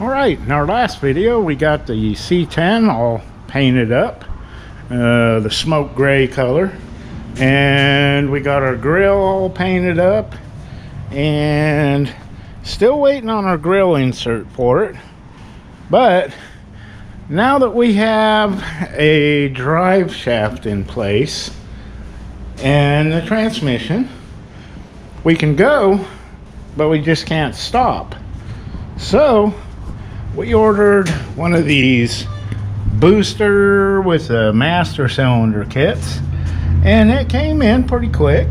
Alright, in our last video we got the C10 all painted up, the smoke gray color, and we got our grill all painted up, and still waiting on our grill insert for it. But now that we have a drive shaft in place and the transmission, we can go, but we just can't stop. So we ordered one of these booster with a master cylinder kits, and it came in pretty quick,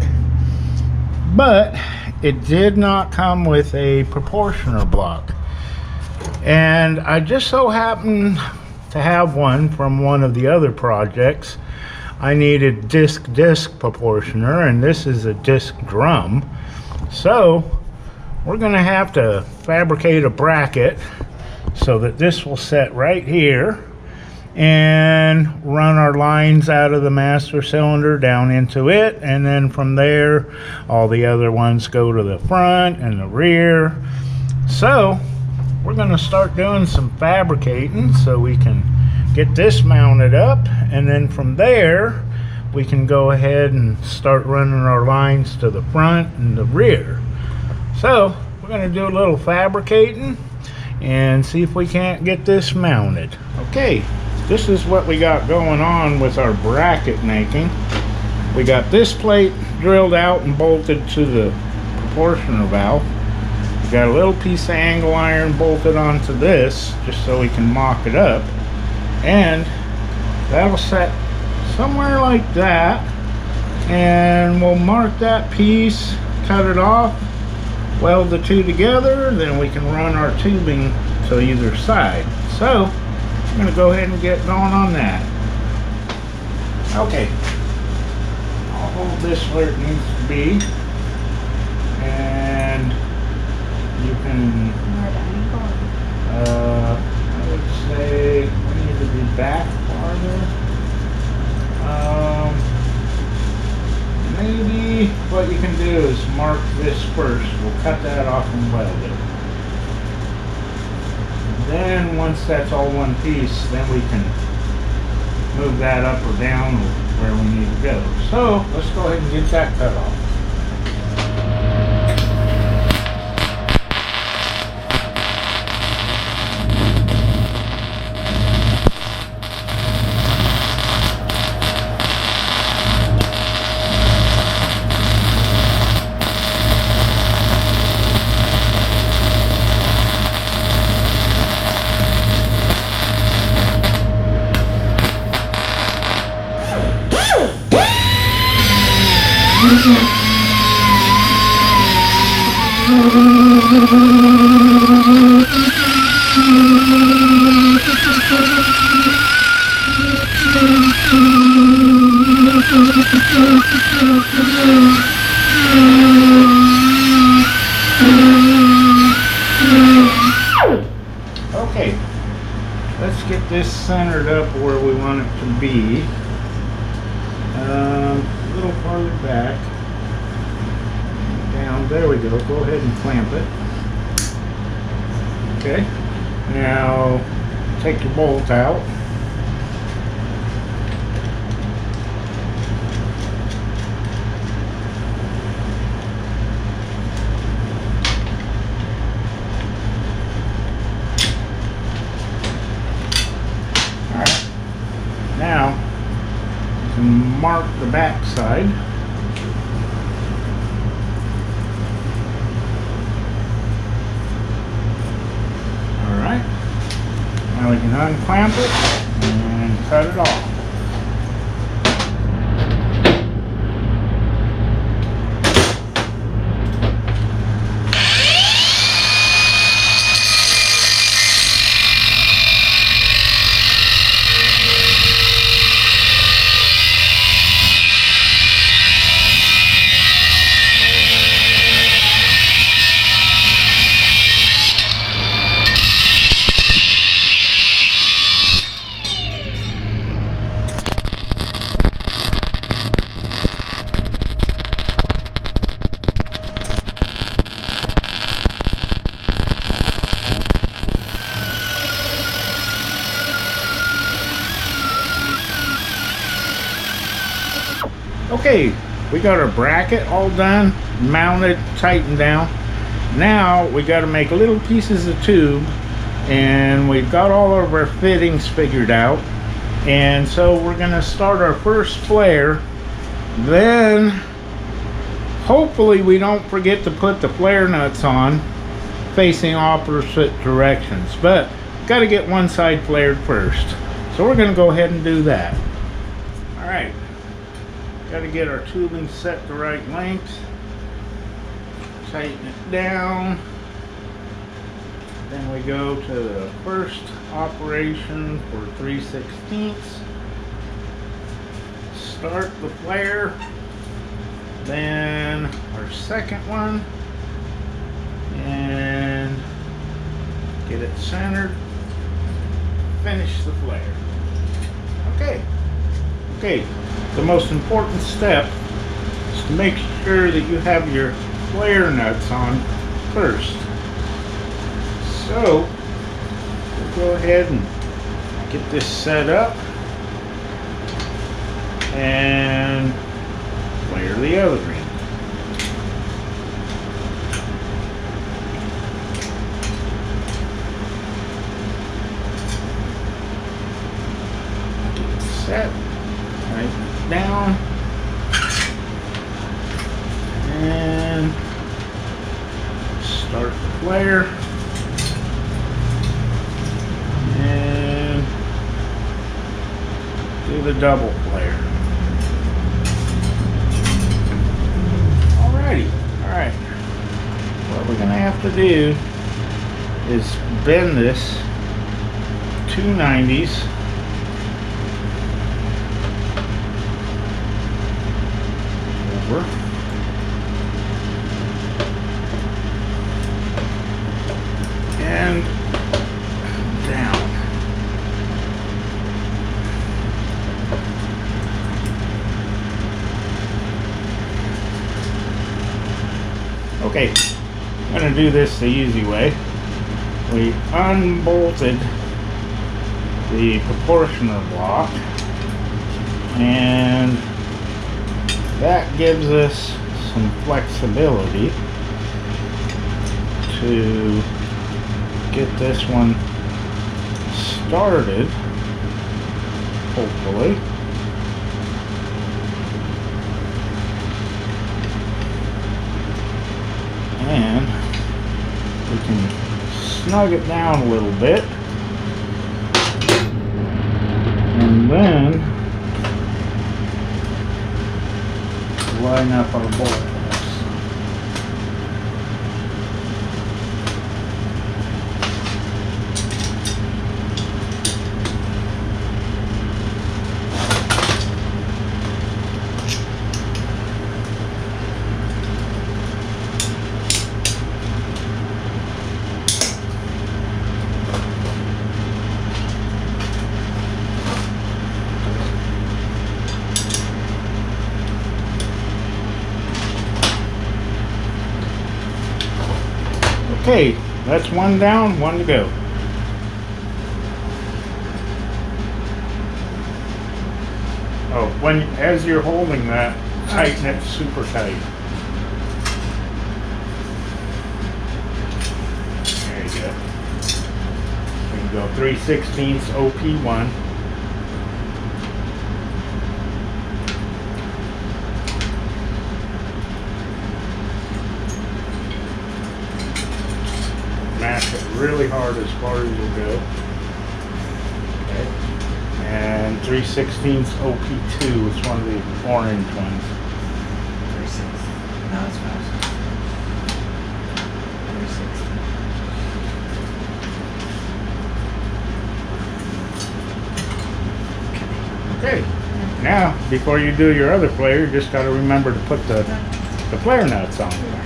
but it did not come with a proportioner block. And I just so happened to have one from one of the other projects. I needed disc proportioner, and this is a disc drum. So we're gonna have to fabricate a bracket so that this will set right here and run our lines out of the master cylinder down into it, and then from there all the other ones go to the front and the rear. So we're going to start doing some fabricating so we can get this mounted up, and then from there we can go ahead and start running our lines to the front and the rear. So we're going to do a little fabricating and see if we can't get this mounted. Okay, this is what we got going on with our bracket making. We got this plate drilled out and bolted to the proportioner valve. We got a little piece of angle iron bolted onto this just so we can mock it up, and that'll set somewhere like that, and we'll mark that piece, cut it off, weld the two together, then we can run our tubing to either side. So I'm going to go ahead and get going on that. Okay, I'll hold this where it needs to be, and you can, I would say we need to be back farther. Maybe what you can do is mark this first. We'll cut that off and weld it. And then once that's all one piece, then we can move that up or down where we need to go. So let's go ahead and get that cut off. Okay, let's get this centered up where we want it to be. A little farther back. Down, there we go. Go ahead and clamp it. Okay, now take your bolt out. Alright, now you can mark the back side. Now we can unclamp it and cut it off. Okay, we got our bracket all done, mounted, tightened down. Now we got to make little pieces of tube, and we've got all of our fittings figured out. And so we're going to start our first flare. Then hopefully we don't forget to put the flare nuts on facing opposite directions, but got to get one side flared first. So we're going to go ahead and do that. All right, got to get our tubing set the right length. Tighten it down. Then we go to the first operation for 3/16. Start the flare. Then our second one. And get it centered. Finish the flare. Okay. The most important step is to make sure that you have your flare nuts on first. So we'll go ahead and get this set up and flare the other end. Get it set, tighten it down, and start the flare. And do the double flare. Alrighty, alright. What we're gonna have to do is bend this 290s over. And down. Okay, I'm going to do this the easy way. We unbolted the proportioner block, and that gives us some flexibility to get this one started, hopefully. And we can snug it down a little bit, and then line up our bolt. Okay, that's one down, one to go. Oh, as you're holding that, tighten it super tight. There you go. We can go 3/16 OP1. Mash it really hard as far as you'll go. Okay. And 3/16 OP2 is one of the orange ones. 3/16. No, it's fast. 3/16. Okay. Now, before you do your other flare, you just got to remember to put the flare nuts on there.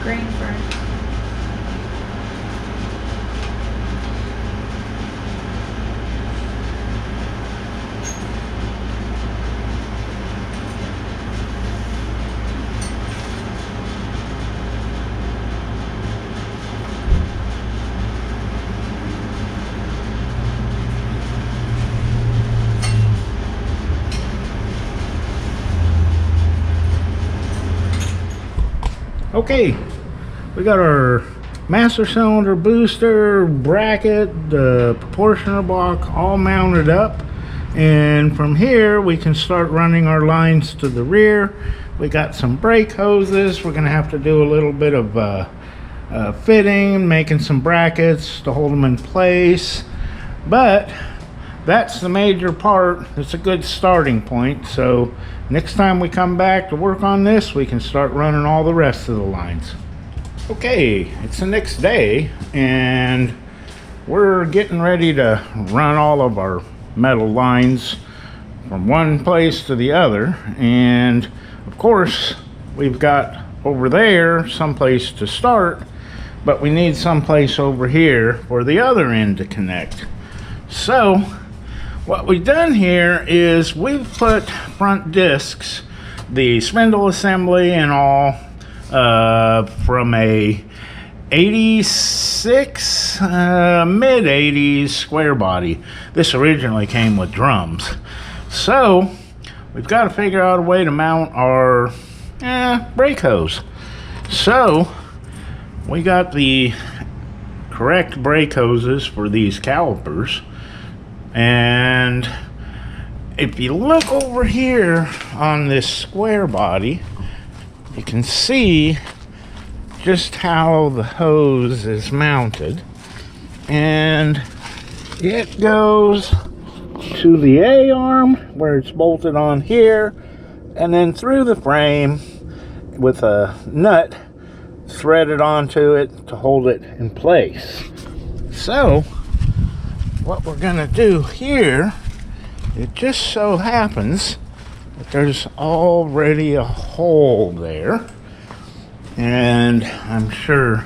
Green first. Okay, we got our master cylinder, booster, bracket, the proportioner block all mounted up, and from here we can start running our lines to the rear. We got some brake hoses. We're gonna have to do a little bit of fitting, making some brackets to hold them in place, but that's the major part. It's a good starting point. So next time we come back to work on this, we can start running all the rest of the lines. Okay, it's the next day and we're getting ready to run all of our metal lines from one place to the other. And of course, we've got over there someplace to start, but we need someplace over here for the other end to connect. So what we've done here is we've put front discs, the spindle assembly and all, from a 86, mid 80s square body. This originally came with drums. So we've got to figure out a way to mount our brake hose. So we got the correct brake hoses for these calipers. And if you look over here on this square body, you can see just how the hose is mounted. And it goes to the A-arm where it's bolted on here, and then through the frame with a nut threaded onto it to hold it in place. So what we're gonna do here, it just so happens that there's already a hole there, and I'm sure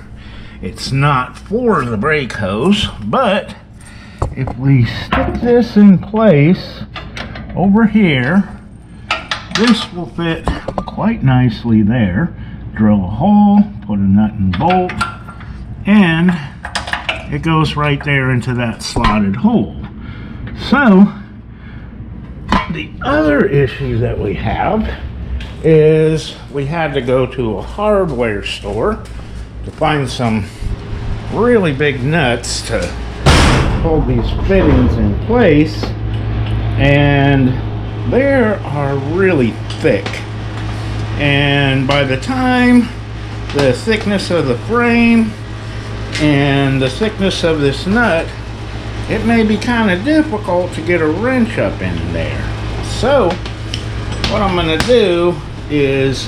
it's not for the brake hose, but if we stick this in place over here, this will fit quite nicely there. Drill a hole, put a nut and bolt, and it goes right there into that slotted hole. So the other issue that we have is we had to go to a hardware store to find some really big nuts to hold these fittings in place, and they are really thick. And by the time the thickness of the frame and the thickness of this nut, it may be kind of difficult to get a wrench up in there. So what I'm going to do is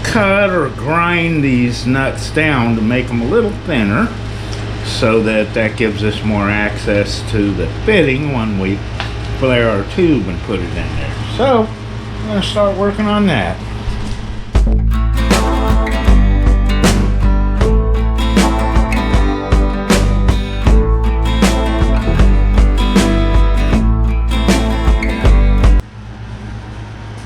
cut or grind these nuts down to make them a little thinner, so that gives us more access to the fitting when we flare our tube and put it in there. So I'm going to start working on that.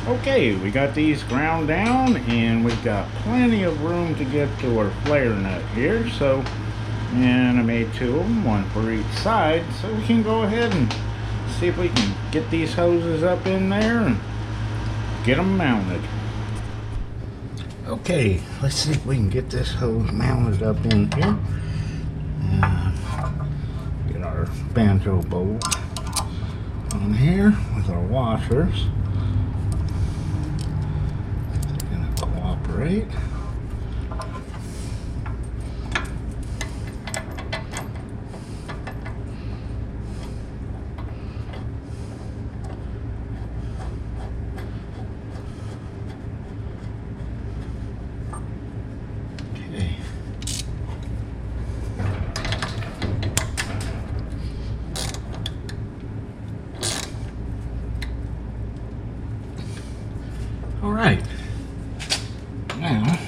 Okay, we got these ground down and we've got plenty of room to get to our flare nut here. So, and I made two of them, one for each side, so we can go ahead and see if we can get these hoses up in there and get them mounted. Okay, let's see if we can get this hose mounted up in here. Get our banjo bolt on here with our washers. Right. Okay. All right. Now,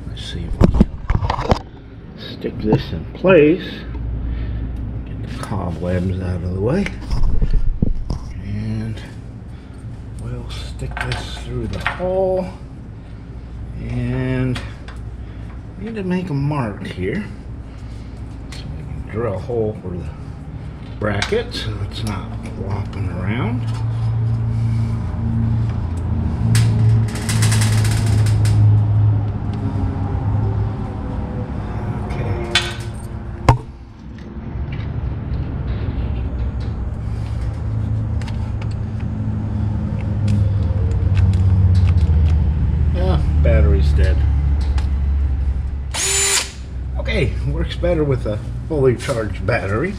let's see if we can stick this in place, get the cobwebs out of the way, and we'll stick this through the hole, and we need to make a mark here, so we can drill a hole for the bracket so it's not flopping around. better with a fully charged battery.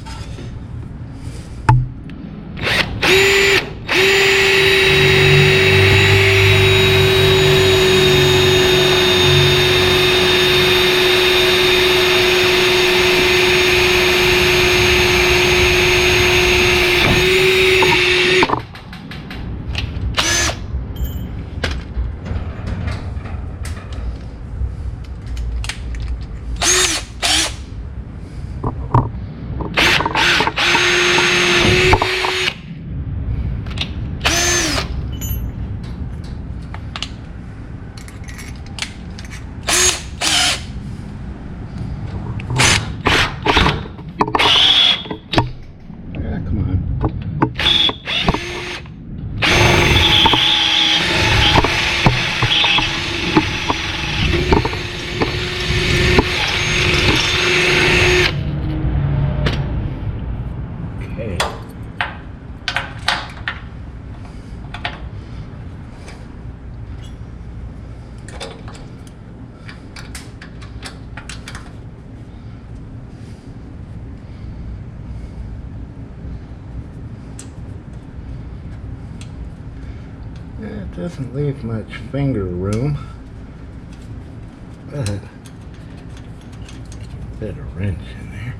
It doesn't leave much finger room, but a bit of wrench in there.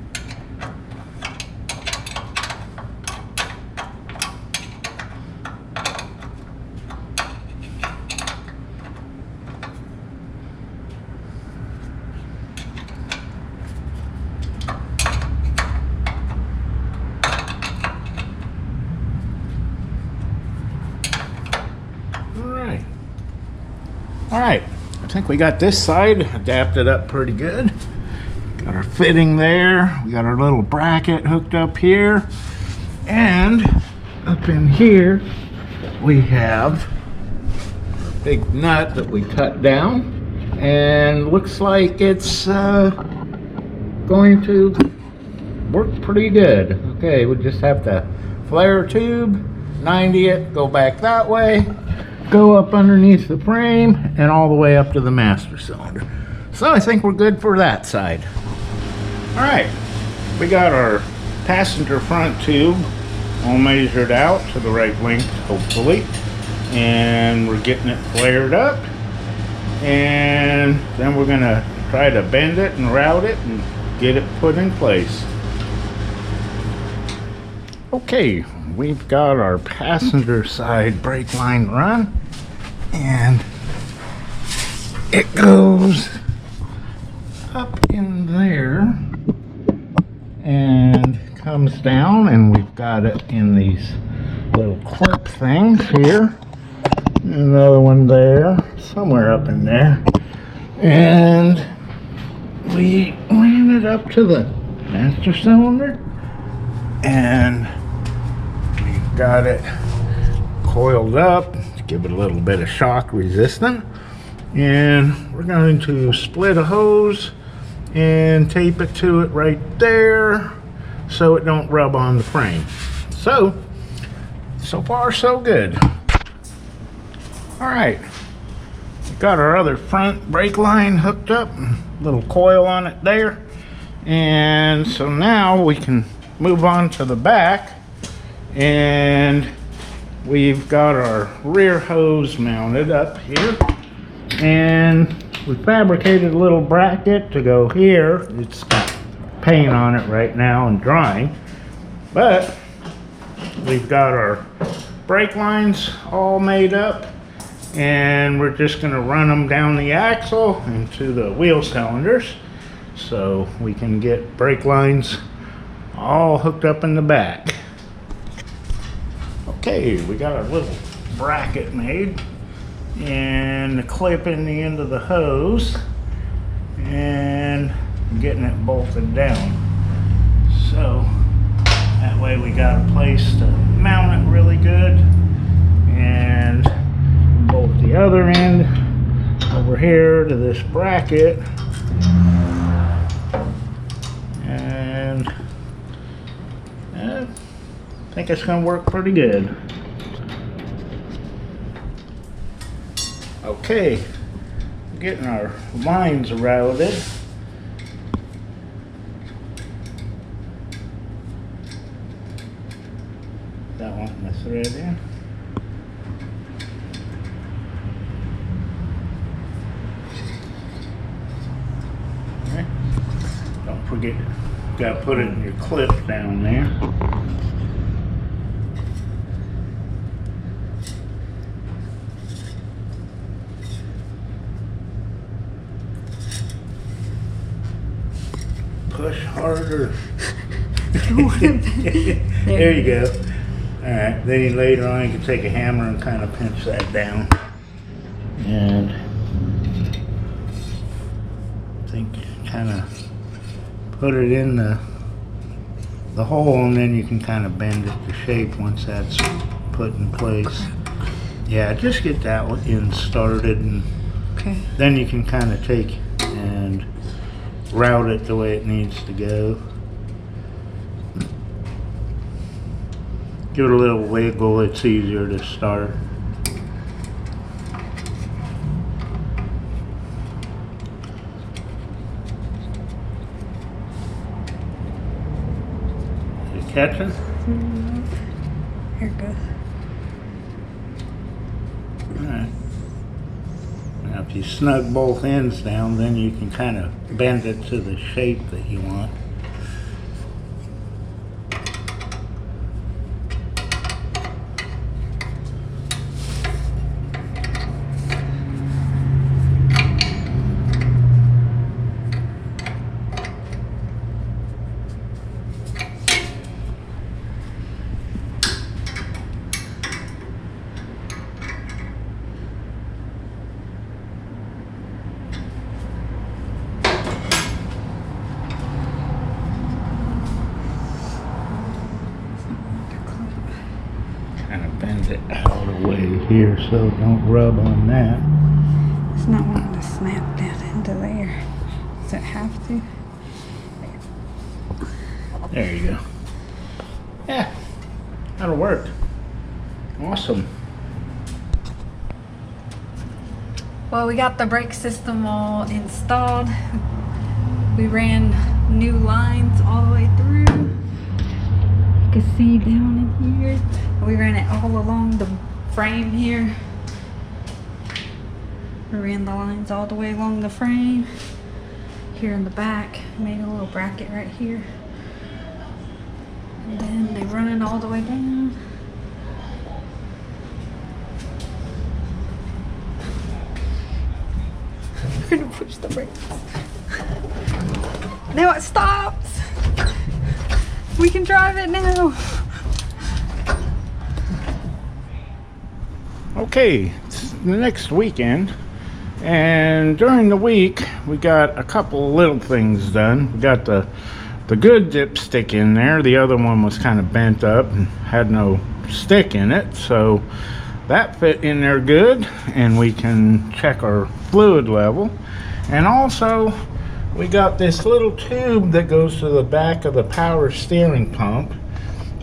Alright, I think we got this side adapted up pretty good. Got our fitting there. We got our little bracket hooked up here. And up in here, we have a big nut that we cut down. And looks like it's going to work pretty good. Okay, we just have to flare tube, 90 it, go back that way, go up underneath the frame and all the way up to the master cylinder. So I think we're good for that side. All right, we got our passenger front tube all measured out to the right length, hopefully, and we're getting it flared up, and then we're gonna try to bend it and route it and get it put in place. Okay, we've got our passenger side brake line run, and it goes up in there and comes down, and we've got it in these little clip things here. Another one there, somewhere up in there, and we ran it up to the master cylinder, and we've got it coiled up to give it a little bit of shock resistant, and we're going to split a hose and tape it to it right there so it don't rub on the frame. So far so good. All right, we got our other front brake line hooked up, little coil on it there, and so now we can move on to the back, and we've got our rear hose mounted up here, and we fabricated a little bracket to go here. It's got paint on it right now and drying, but we've got our brake lines all made up, and we're just going to run them down the axle into the wheel cylinders so we can get brake lines all hooked up in the back. Okay, we got our little bracket made and the clip in the end of the hose, and getting it bolted down. So that way we got a place to mount it really good, and bolt the other end over here to this bracket, and I think it's going to work pretty good. Okay, getting our lines routed, the thread in. Okay. Don't forget, gotta put it in your clip down there. Push harder. There you go. Alright, then later on you can take a hammer and kind of pinch that down. And I think kind of put it in the hole, and then you can kind of bend it to shape once that's put in place. Yeah, just get that one in started, and then you can kind of take and route it the way it needs to go. Give it a little wiggle, it's easier to start. You catching? Here it goes. Alright. Now if you snug both ends down, then you can kind of bend it to the shape that you want. Kind of bend it all the way here so don't rub on that. It's not wanting to snap down into there. Does it have to? There you go. Yeah, that'll work. Awesome. Well, we got the brake system all installed. We ran new lines all the way through. You can see down in here. We ran it all along the frame here. We ran the lines all the way along the frame. Here in the back, made a little bracket right here. And then they run it all the way down. We're gonna push the brakes. Now it stops. We can drive it now. Okay, it's the next weekend, and during the week we got a couple little things done. We got the good dipstick in there. The other one was kind of bent up and had no stick in it, so that fit in there good, and we can check our fluid level. And also we got this little tube that goes to the back of the power steering pump,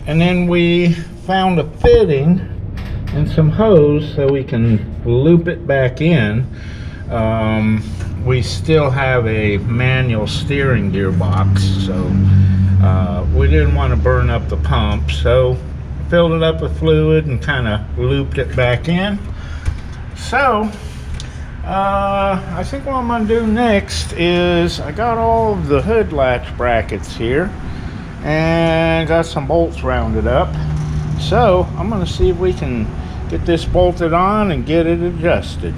and then we found a fitting and some hose so we can loop it back in. We still have a manual steering gearbox, so we didn't want to burn up the pump, so filled it up with fluid and kind of looped it back in. So I think what I'm going to do next is I got all of the hood latch brackets here and got some bolts rounded up. So I'm going to see if we can get this bolted on and get it adjusted.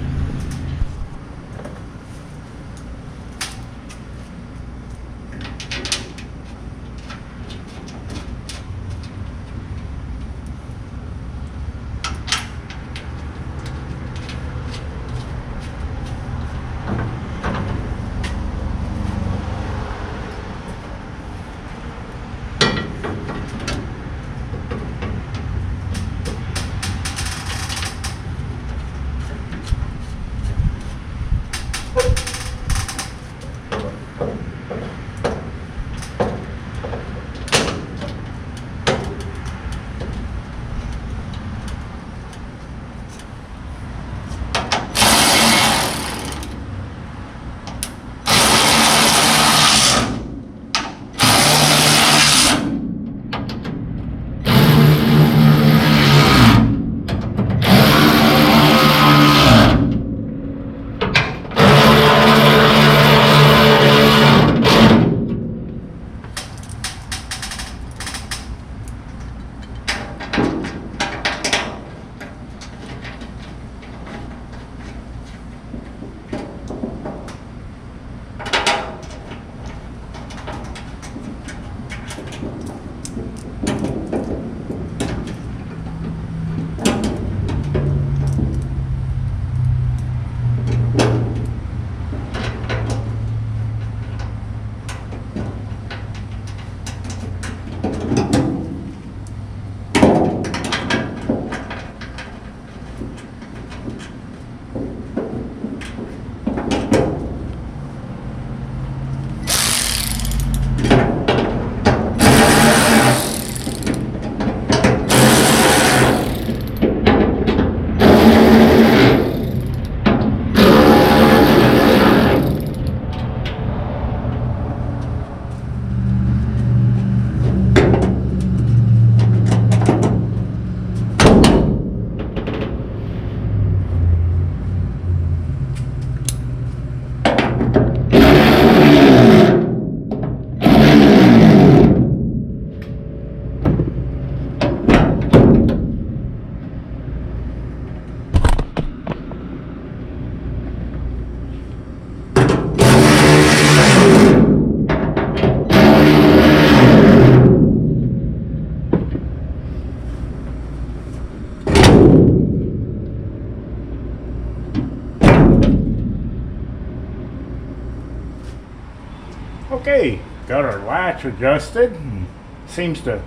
Okay, got our latch adjusted. And seems to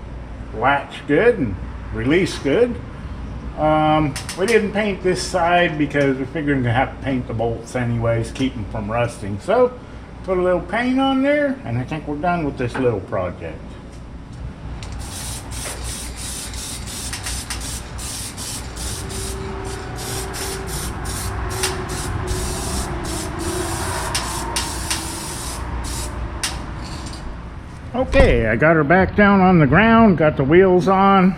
latch good and release good. We didn't paint this side because we figured we'd have to paint the bolts anyways, keep them from rusting. So put a little paint on there, and I think we're done with this little project. Okay, I got her back down on the ground, got the wheels on,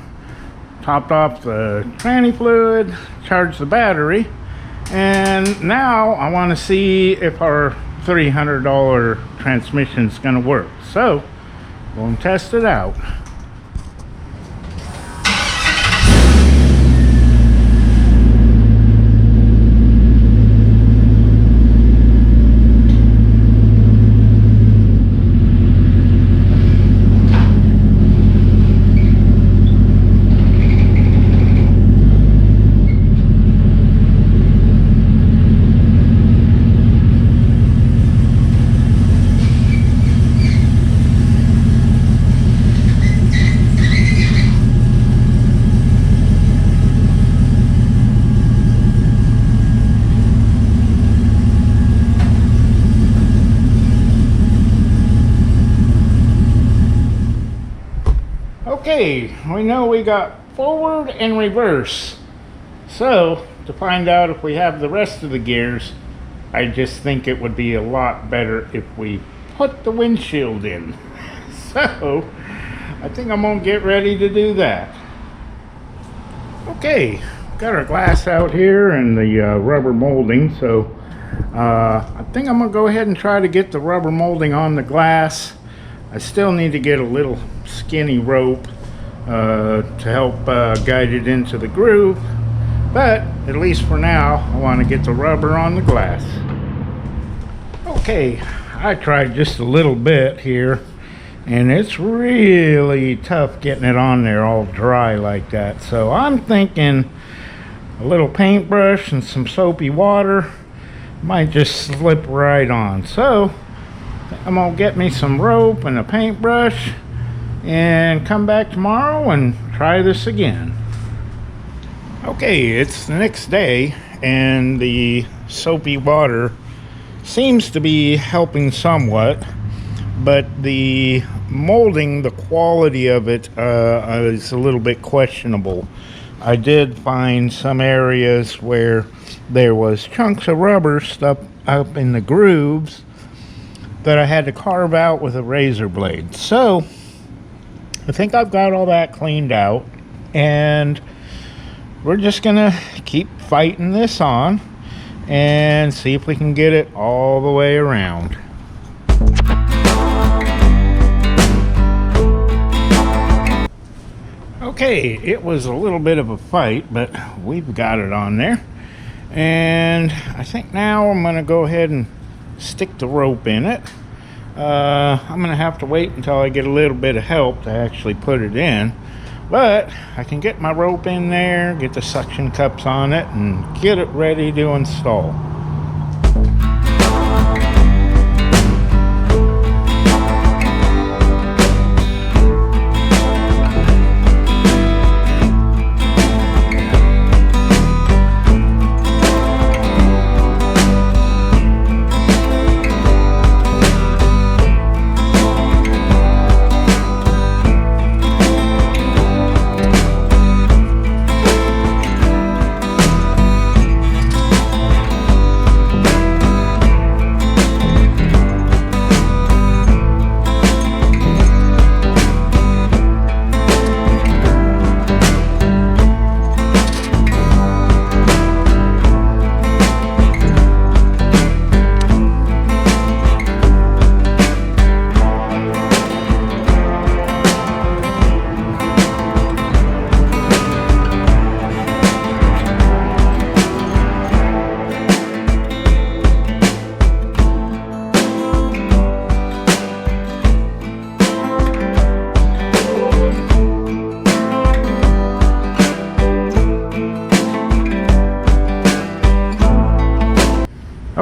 topped off the tranny fluid, charged the battery, and now I want to see if our $300 transmission is going to work. So, we'll test it out. Okay, we know we got forward and reverse. So, to find out if we have the rest of the gears, I just think it would be a lot better if we put the windshield in. So, I think I'm gonna get ready to do that. Okay, got our glass out here and the rubber molding, so I think I'm gonna go ahead and try to get the rubber molding on the glass. I still need to get a little skinny rope to help guide it into the groove, but at least for now I want to get the rubber on the glass. Okay, I tried just a little bit here, and it's really tough getting it on there all dry like that. So I'm thinking a little paintbrush and some soapy water might just slip right on. So I'm gonna get me some rope and a paintbrush and come back tomorrow and try this again. Okay, it's the next day and the soapy water seems to be helping somewhat, but the molding, the quality of it is a little bit questionable. I did find some areas where there was chunks of rubber stuck up in the grooves that I had to carve out with a razor blade. So I think I've got all that cleaned out, and we're just gonna keep fighting this on and see if we can get it all the way around. Okay, it was a little bit of a fight, but we've got it on there, and I think now I'm gonna go ahead and stick the rope in it. I'm gonna have to wait until I get a little bit of help to actually put it in, but I can get my rope in there, get the suction cups on it, and get it ready to install.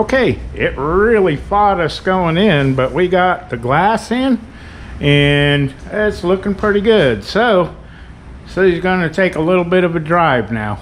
Okay, it really fought us going in, but we got the glass in and it's looking pretty good. So he's going to take a little bit of a drive now.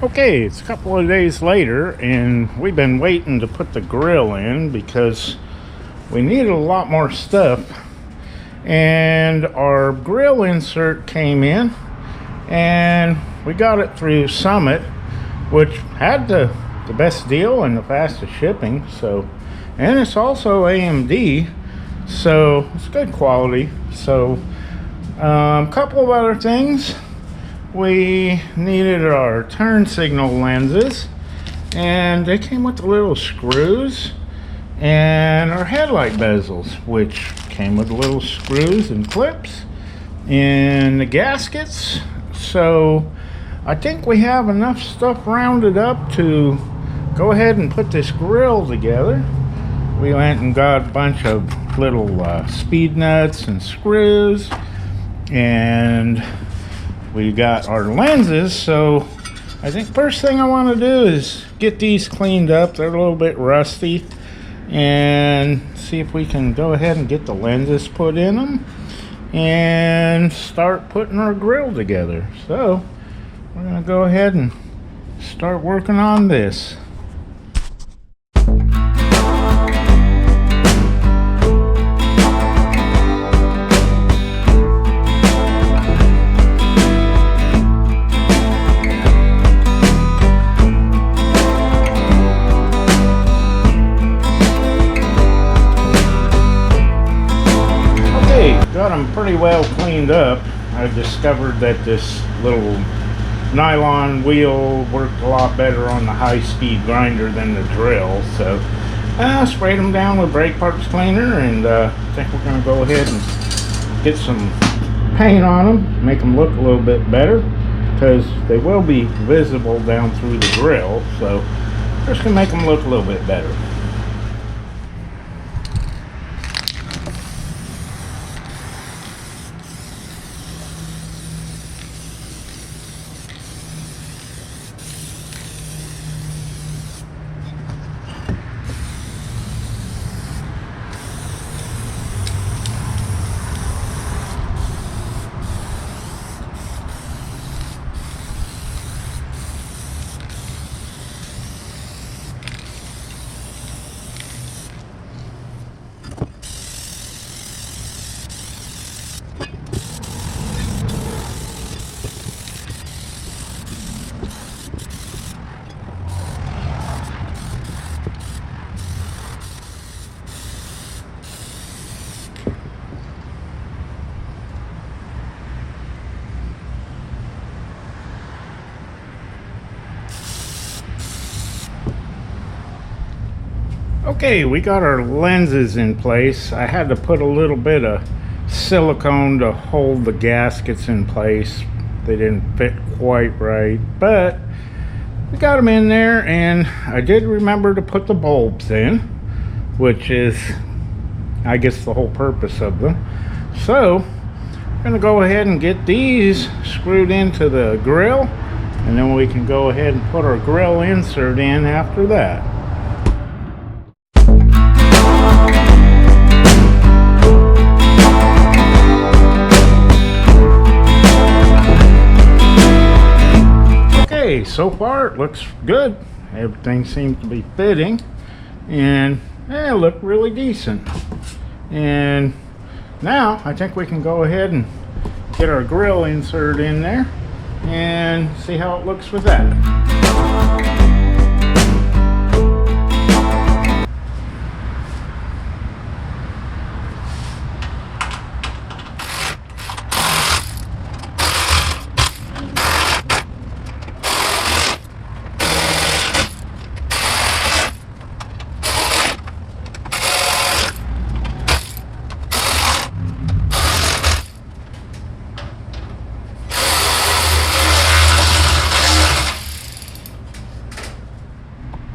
Okay, it's a couple of days later and we've been waiting to put the grill in because we needed a lot more stuff, and our grill insert came in and we got it through Summit, which had the best deal and the fastest shipping. So, and it's also AMD, so it's good quality. So a couple of other things. We needed our turn signal lenses, and they came with the little screws, and our headlight bezels, which came with little screws and clips, and the gaskets. So I think we have enough stuff rounded up to go ahead and put this grill together. We went and got a bunch of little speed nuts and screws, and we got our lenses. So I think first thing I want to do is get these cleaned up. They're a little bit rusty, and see if we can go ahead and get the lenses put in them and start putting our grill together. So we're going to go ahead and start working on this. got them pretty well cleaned up, I discovered that this little nylon wheel worked a lot better on the high-speed grinder than the drill. So I sprayed them down with brake parts cleaner, and I think we're going to go ahead and get some paint on them, make them look a little bit better, because they will be visible down through the grill. So just going to make them look a little bit better. Okay, we got our lenses in place. I had to put a little bit of silicone to hold the gaskets in place. They didn't fit quite right, but we got them in there, and I did remember to put the bulbs in, which is, I guess, the whole purpose of them. So I'm gonna go ahead and get these screwed into the grill, and then we can go ahead and put our grill insert in after that. So far it looks good. Everything seems to be fitting, and it looked really decent. And now I think we can go ahead and get our grill insert in there and see how it looks with that.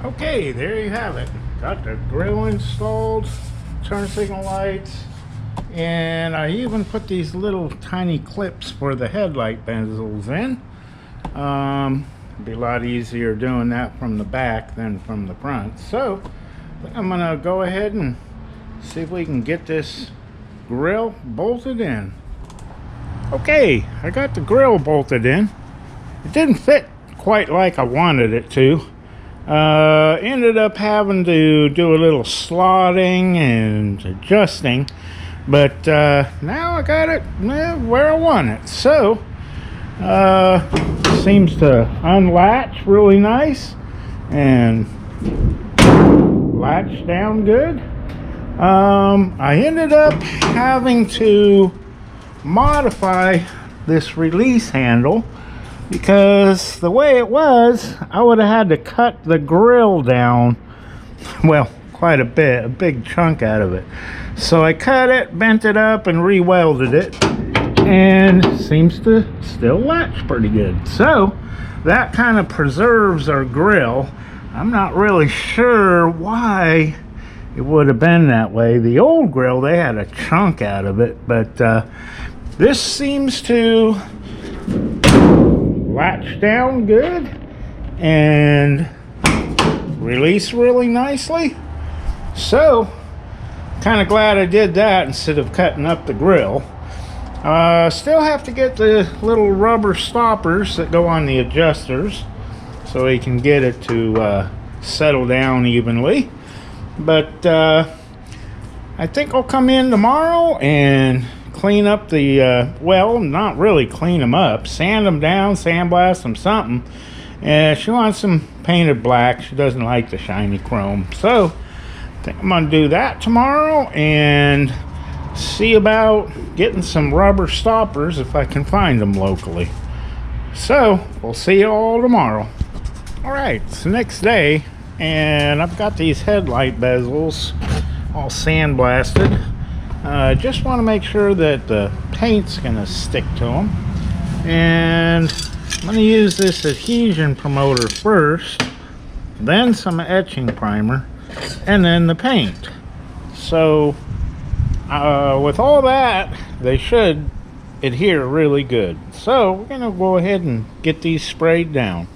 Okay, there you have it. Got the grill installed, turn signal lights, and I even put these little tiny clips for the headlight bezels in. It'd be a lot easier doing that from the back than from the front. So I'm gonna go ahead and see if we can get this grill bolted in. Okay, I got the grill bolted in. It didn't fit quite like I wanted it to. Ended up having to do a little slotting and adjusting, but now I got it where I want it. So seems to unlatch really nice and latch down good. I ended up having to modify this release handle, because the way it was, I would have had to cut the grill down, well, quite a bit, a big chunk out of it. So I cut it, bent it up, and re-welded it, and seems to still latch pretty good. So that kind of preserves our grill. I'm not really sure why it would have been that way. The old grill, they had a chunk out of it, but this seems to latch down good and release really nicely. So kind of glad I did that instead of cutting up the grill. Still have to get the little rubber stoppers that go on the adjusters so you can get it to settle down evenly. But I think I'll come in tomorrow and clean up the well, not really clean them up, sand them down, sandblast them, something. And she wants them painted black. She doesn't like the shiny chrome, so I think I'm gonna do that tomorrow, and see about getting some rubber stoppers if I can find them locally. So we'll see you all tomorrow. All right, it's the next day, and I've got these headlight bezels all sandblasted. I just want to make sure that the paint's gonna stick to them, and I'm gonna use this adhesion promoter first, then some etching primer, and then the paint. So with all that, they should adhere really good. So we're gonna go ahead and get these sprayed down.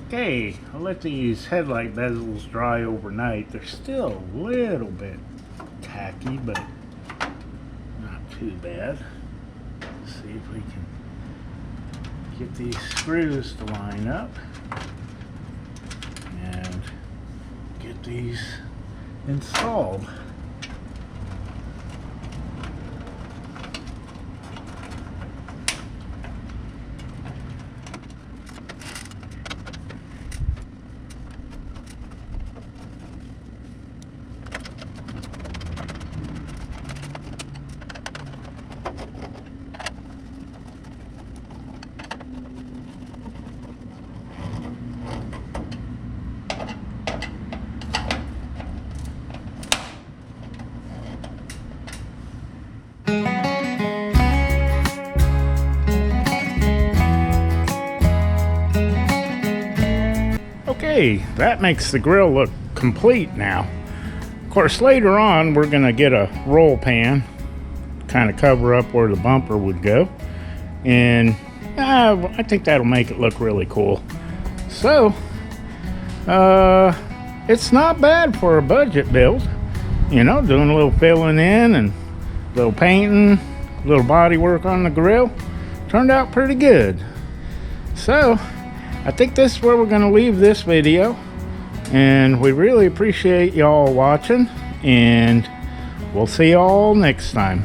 Okay, I'll let these headlight bezels dry overnight. They're still a little bit tacky, but not too bad. Let's see if we can get these screws to line up and get these installed. Okay, that makes the grill look complete now. Of course, later on we're gonna get a roll pan, kind of cover up where the bumper would go, and I think that'll make it look really cool. So it's not bad for a budget build, you know, doing a little filling in and a little painting, a little body work on the grill. Turned out pretty good. So I think this is where we're going to leave this video, and we really appreciate y'all watching, and we'll see y'all next time.